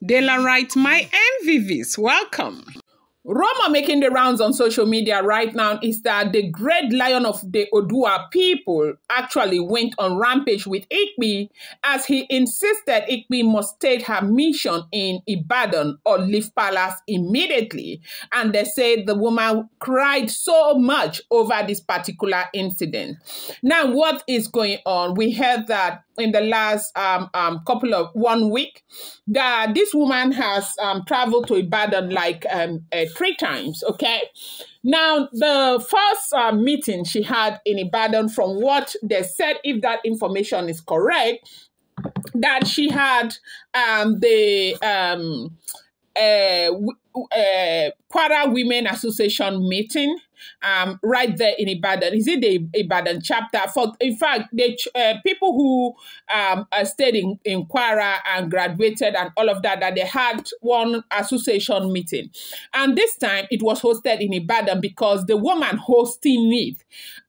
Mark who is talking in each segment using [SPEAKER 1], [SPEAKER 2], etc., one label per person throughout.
[SPEAKER 1] Dela writes, my MVVs, welcome. Rumor making the rounds on social media right now is that the great lion of the Odua people actually went on rampage with Igbi as he insisted Igbi must state her mission in Ibadan or leave palace immediately. And they said the woman cried so much over this particular incident. Now, what is going on? We heard that in the last couple of 1 week, that this woman has traveled to Ibadan like 3 times, okay? Now, the first meeting she had in Ibadan, from what they said, if that information is correct, that she had the Kwara Women Association meeting right there in Ibadan. Is it the Ibadan chapter? In fact, the people who stayed in Kwara and graduated and all of that, that they had one association meeting. And this time it was hosted in Ibadan because the woman hosting it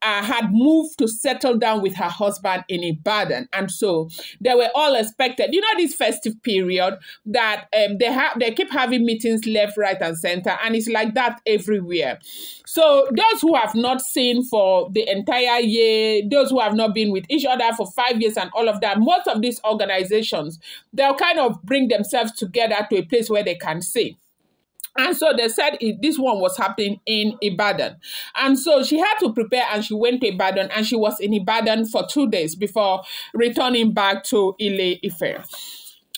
[SPEAKER 1] had moved to settle down with her husband in Ibadan. And so they were all expected, you know, this festive period that they keep having meetings left, right, and center. And it's like that everywhere. So those who have not seen for the entire year, those who have not been with each other for 5 years and all of that, most of these organizations, they'll kind of bring themselves together to a place where they can see. And so they said this one was happening in Ibadan. And so she had to prepare and she went to Ibadan and she was in Ibadan for 2 days before returning back to Ile-Ife.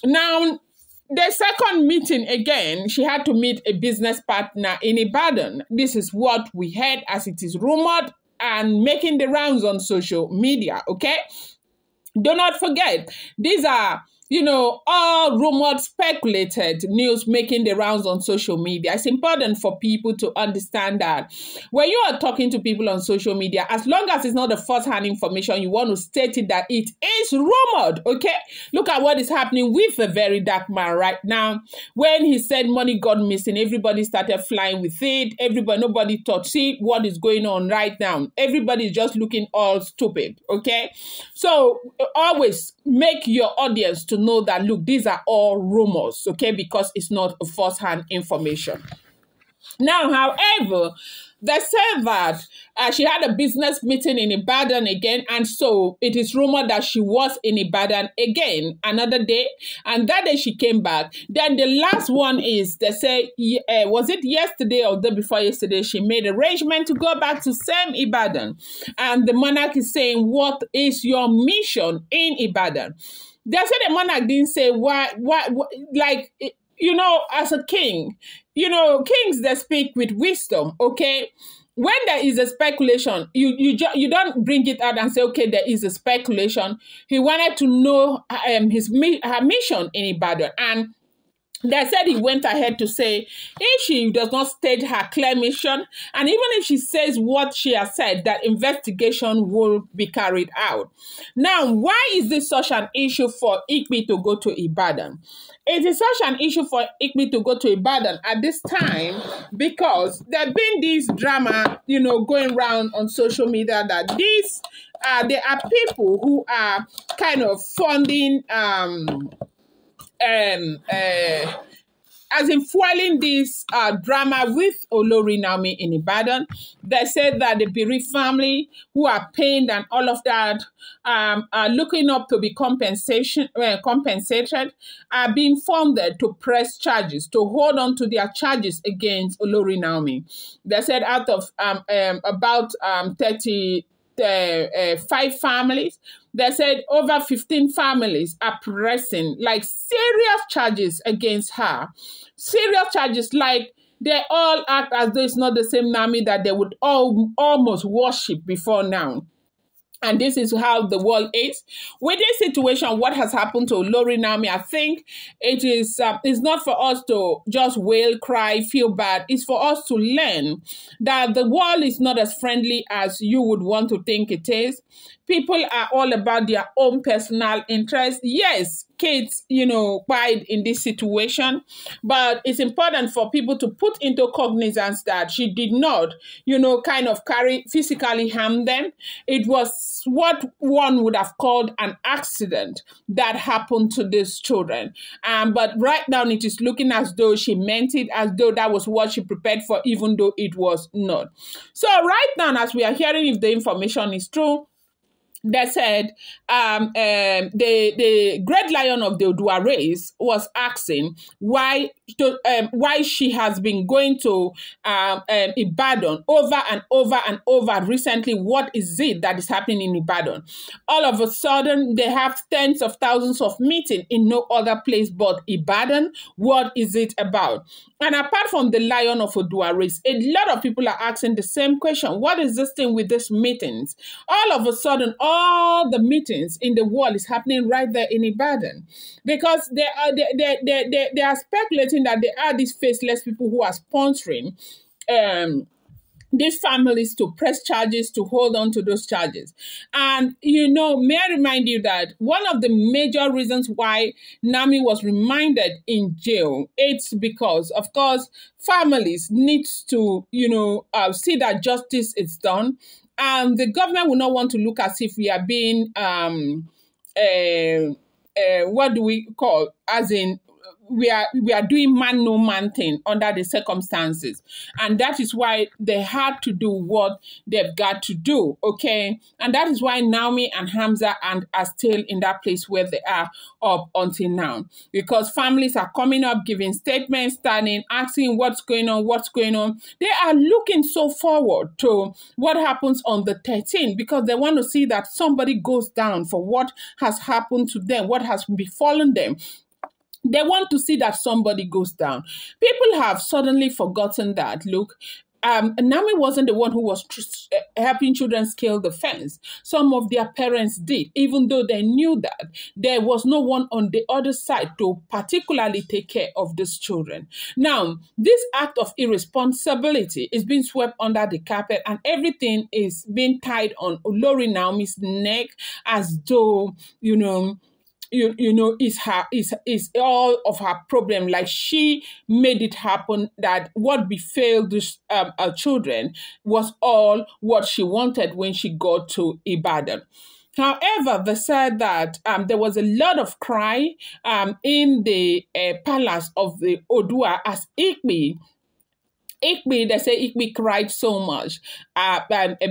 [SPEAKER 1] Now, the second meeting, again, she had to meet a business partner in Ibadan. This is what we heard as it is rumored and making the rounds on social media, okay? Do not forget, these are, you know, all rumored, speculated news making the rounds on social media. It's important for people to understand that when you are talking to people on social media, as long as it's not the first-hand information, you want to state it that it is rumored, okay? Look at what is happening with the very dark man right now. When he said money got missing, everybody started flying with it. Nobody thought, see what is going on right now. Everybody is just looking all stupid, okay? So always make your audience to know that, look, these are all rumors, okay, because it's not first-hand information. Now, however, they said that she had a business meeting in Ibadan again, and so it is rumored that she was in Ibadan again another day, and that day she came back. Then the last one is, they say, was it yesterday or the day before yesterday, she made arrangement to go back to same Ibadan. And the monarch is saying, what is your mission in Ibadan? They said the monarch didn't say why, like, you know, as a king, you know, kings, they speak with wisdom, okay? When there is a speculation, you don't bring it out and say, okay, there is a speculation. He wanted to know her mission in Ibadan. And they said he went ahead to say, if she does not state her clear mission, and even if she says what she has said, that investigation will be carried out. Now, why is this such an issue for Igbi to go to Ibadan? It is such an issue for Igbi to go to Ibadan at this time because there have been this drama, you know, going around on social media that there are people who are kind of funding as in fueling this drama with Olori Naomi in Ibadan. They said that the bereaved family who are pained and all of that are looking up to be compensated, are being funded to press charges, to hold on to their charges against Olori Naomi. They said out of about 35 families, they said over 15 families are pressing like serious charges against her. Serious charges, like they all act as though it's not the same Naomi that they would almost worship before now. And this is how the world is. With this situation, what has happened to Olori Naomi, I think it is it's not for us to just wail, cry, feel bad. It's for us to learn that the world is not as friendly as you would want to think it is. people are all about their own personal interest. Yes, kids, died in this situation, but it's important for people to put into cognizance that she did not, kind of physically harm them. It was what one would have called an accident that happened to these children. But right now it is looking as though she meant it, as though that was what she prepared for, even though it was not. So right now, as we are hearing, if the information is true, they said the great lion of the Odua race was asking why she has been going to Ibadan over and over and over recently. What is it that is happening in Ibadan? All of a sudden, they have tens of thousands of meetings in no other place but Ibadan. What is it about? And apart from the lion of Odua race, a lot of people are asking the same question. What is this thing with these meetings? All of a sudden, all the meetings in the world is happening right there in Ibadan, because they are speculating that there are these faceless people who are sponsoring these families to press charges, to hold on to those charges. And, may I remind you that one of the major reasons why Nami was remanded in jail, it's because, of course, families need to, see that justice is done. And the government will not want to look as if we are being, what do we call, as in, we are doing man no man thing under the circumstances, and that is why they had to do what they've got to do. Okay, and that is why Naomi and Hamza are still in that place where they are up until now, because families are coming up, giving statements, standing, asking what's going on. They are looking so forward to what happens on the 13th, because they want to see that somebody goes down for what has happened to them, what has befallen them. They want to see that somebody goes down. People have suddenly forgotten that, look, Nami wasn't the one who was helping children scale the fence. Some of their parents did, even though they knew that there was no one on the other side to particularly take care of these children. Now, this act of irresponsibility is being swept under the carpet, and everything is being tied on Olori Naomi's neck as though, is all of her problem. Like she made it happen, that what befell these children was all what she wanted when she got to Ibadan. However, they said that there was a lot of cry in the palace of the Odua as Igbi, they say Igbi cried so much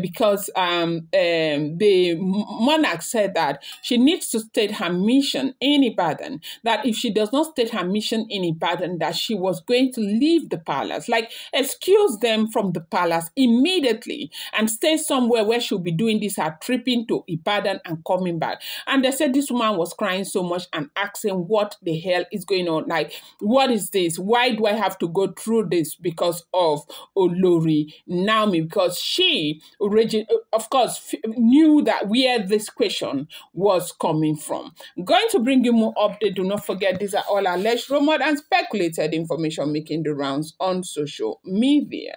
[SPEAKER 1] because the monarch said that she needs to state her mission in Ibadan, that if she does not state her mission in Ibadan, that she was going to leave the palace, like excuse them from the palace immediately and stay somewhere where she'll be doing this, her tripping to Ibadan and coming back. And they said this woman was crying so much and asking what the hell is going on, like, what is this? Why do I have to go through this because of Olori Naomi? Because she, of course, knew that where this question was coming from. I'm going to bring you more updates. Do not forget, these are all alleged, rumored, and speculated information making the rounds on social media.